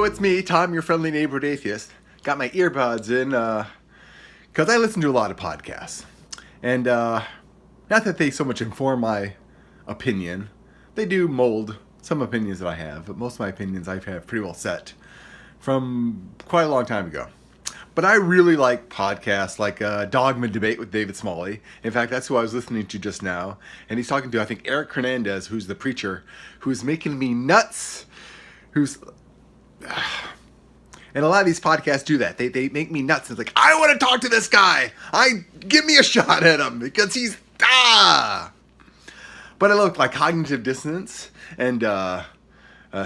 it's me, Tom, your friendly neighborhood atheist. Got my earbuds in, because I listen to a lot of podcasts. And, not that they so much inform my opinion. They do mold some opinions that I have, but most of my opinions I have pretty well set from quite a long time ago. But I really like podcasts like Dogma Debate with David Smalley. In fact, that's who I was listening to just now. And he's talking to, I think, Eric Hernandez, who's the preacher, who's making me nuts. And a lot of these podcasts do that. They make me nuts. It's like, I want to talk to this guy. Give me a shot at him because he's But I love like Cognitive Dissonance and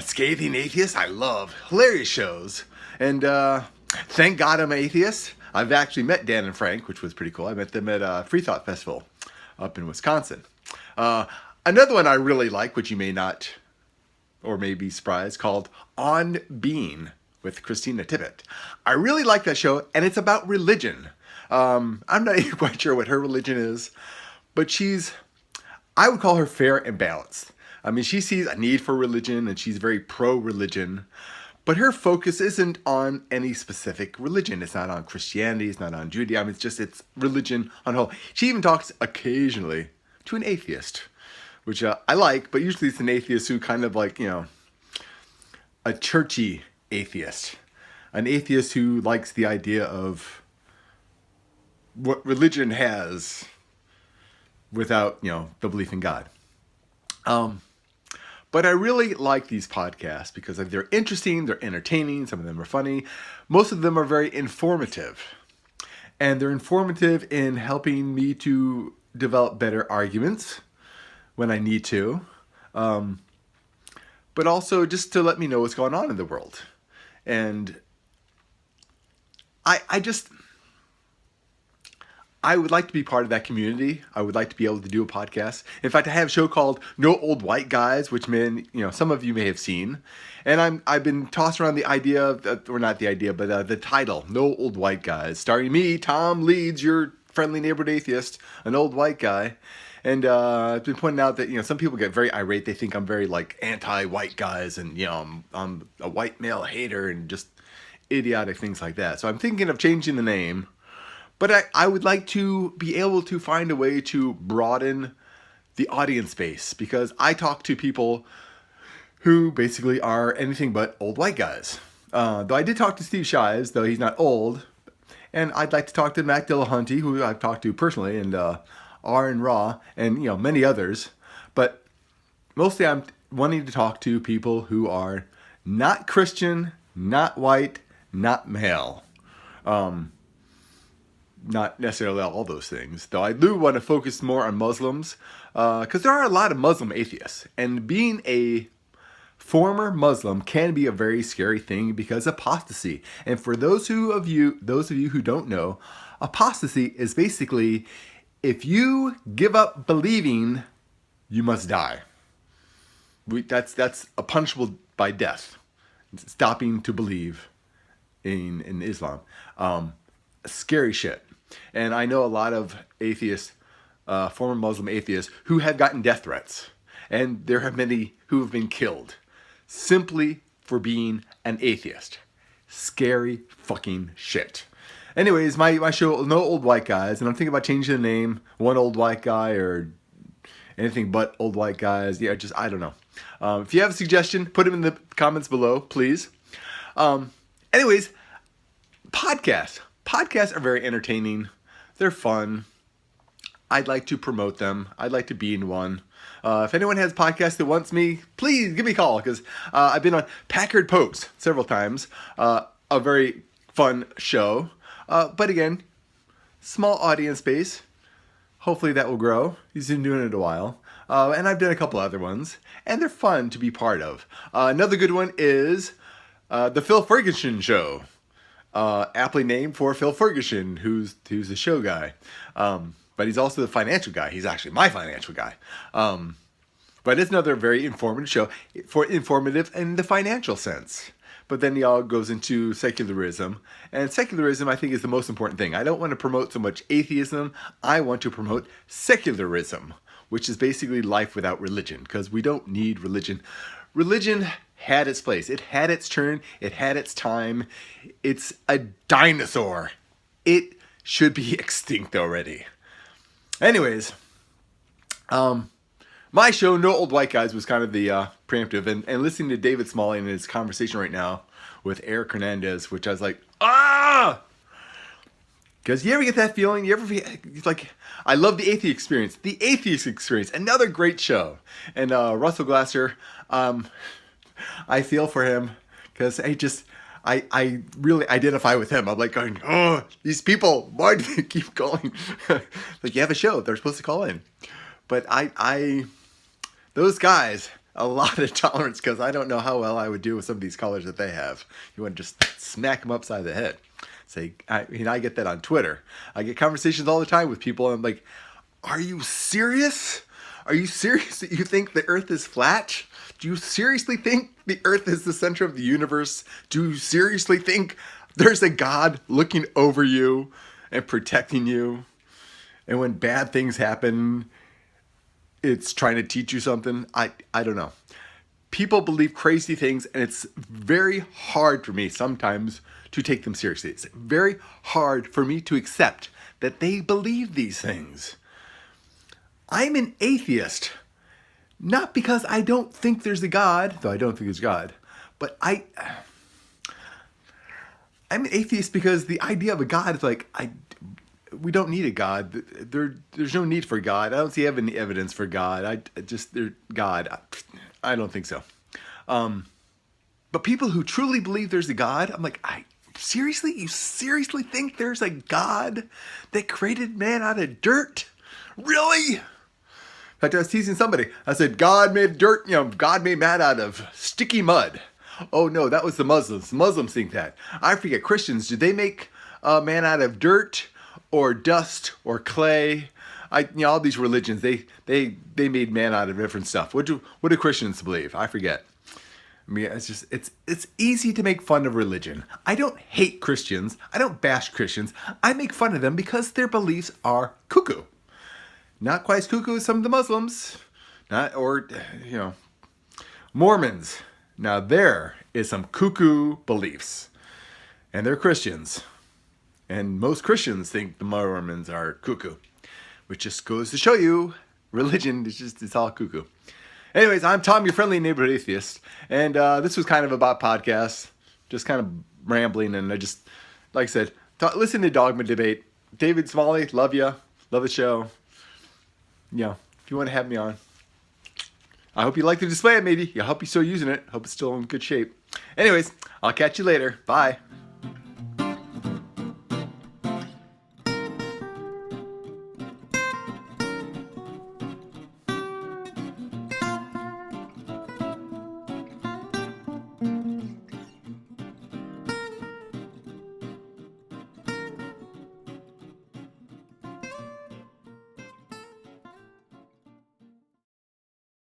Scathing Atheist. I love hilarious shows. And Thank God I'm Atheist. I've actually met Dan and Frank, which was pretty cool. I met them at Free Thought Festival up in Wisconsin. Another one I really like, which you may not or may be surprised, called On Being with Christina Tippett. I really like that show, and it's about religion. I'm not even quite sure what her religion is, but I would call her fair and balanced. I mean, she sees a need for religion, and she's very pro-religion, but her focus isn't on any specific religion. It's not on Christianity, it's not on Judaism, it's religion on whole. She even talks occasionally to an atheist, which I like, but usually it's an atheist who kind of like, a churchy atheist. An atheist who likes the idea of what religion has without, the belief in God. But I really like these podcasts because they're interesting, they're entertaining, some of them are funny. Most of them are very informative. And they're informative in helping me to develop better arguments when I need to. But also just to let me know what's going on in the world. And I would like to be part of that community. I would like to be able to do a podcast. In fact, I have a show called No Old White Guys, which some of you may have seen. And I've been tossed around the idea of, or not the idea, but the title, No Old White Guys, starring me, Tom Leeds, your friendly neighborhood atheist, an old white guy. And I've been pointing out that, some people get very irate. They think I'm very like anti-white guys and, I'm a white male hater and just idiotic things like that. So I'm thinking of changing the name. But I would like to be able to find a way to broaden the audience base because I talk to people who basically are anything but old white guys. Though I did talk to Steve Shives, though he's not old. And I'd like to talk to Matt Dillahunty, who I've talked to personally, and Aaron Raw, and many others. But mostly I'm wanting to talk to people who are not Christian, not white, not male. Not necessarily all those things, though I do want to focus more on Muslims, because there are a lot of Muslim atheists, and being a former Muslim can be a very scary thing because apostasy. And for those of you who don't know, apostasy is basically if you give up believing, you must die. That's a punishable by death. Stopping to believe in Islam. Scary shit. And I know a lot of atheists, former Muslim atheists, who have gotten death threats. And there have many who have been killed simply for being an atheist. Scary fucking shit. Anyways, my show, No Old White Guys, and I'm thinking about changing the name, One Old White Guy, or anything but old white guys. Yeah, I don't know. If you have a suggestion, put them in the comments below, please. Anyways, podcasts. Podcasts are very entertaining. They're fun. I'd like to promote them. I'd like to be in one. If anyone has a podcast that wants me, please give me a call because I've been on Packard Pokes several times. A very fun show. But again, small audience base. Hopefully that will grow. He's been doing it a while. And I've done a couple other ones. And they're fun to be part of. Another good one is the Phil Ferguson Show. Aptly named for Phil Ferguson, who's the show guy. But he's also the financial guy. He's actually my financial guy. But it's another very informative show, informative in the financial sense. But then he all goes into secularism. And secularism, I think, is the most important thing. I don't want to promote so much atheism. I want to promote secularism, which is basically life without religion, because we don't need religion. Religion had its place. It had its turn. It had its time. It's a dinosaur. It should be extinct already. Anyways, my show, No Old White Guys, was kind of the preemptive. And listening to David Smalley in his conversation right now with Eric Hernandez, which I was like, because you ever get that feeling? You ever like, I love the Atheist Experience. The Atheist Experience, another great show. And Russell Glasser, I feel for him because I really identify with him. I'm like going, oh, these people, why do they keep calling? Like, you have a show, they're supposed to call in. But those guys, a lot of tolerance, because I don't know how well I would do with some of these callers that they have. You want to just smack them upside the head. Say, I get that on Twitter. I get conversations all the time with people, and I'm like, are you serious? Are you serious that you think the earth is flat? Do you seriously think the earth is the center of the universe? Do you seriously think there's a God looking over you and protecting you? And when bad things happen, it's trying to teach you something? I don't know. People believe crazy things, and it's very hard for me sometimes to take them seriously. It's very hard for me to accept that they believe these things. I'm an atheist, not because I don't think there's a God, though I don't think there's a God, but I'm an atheist because the idea of a God is like, we don't need a God. There's no need for God. I don't see any evidence for God. God. I don't think so. But people who truly believe there's a God, I'm like, seriously? You seriously think there's a God that created man out of dirt? Really? In fact, I was teasing somebody. I said, God made dirt, God made man out of sticky mud. Oh no, that was the Muslims. Muslims think that. I forget, Christians, do they make man out of dirt or dust or clay? All these religions, they made man out of different stuff. What do Christians believe? I forget. I mean, it's easy to make fun of religion. I don't hate Christians. I don't bash Christians. I make fun of them because their beliefs are cuckoo. Not quite as cuckoo as some of the Muslims. Mormons. Now there is some cuckoo beliefs. And they're Christians. And most Christians think the Mormons are cuckoo. Which just goes to show you, religion it's all cuckoo. Anyways, I'm Tom, your friendly neighborhood atheist. And this was kind of about podcasts. Just kind of rambling. And I just, like I said, listen to Dogma Debate. David Smalley, love ya. Love the show. If you want to have me on. I hope you like the display I made you. I hope you're still using it. Hope it's still in good shape. Anyways, I'll catch you later. Bye.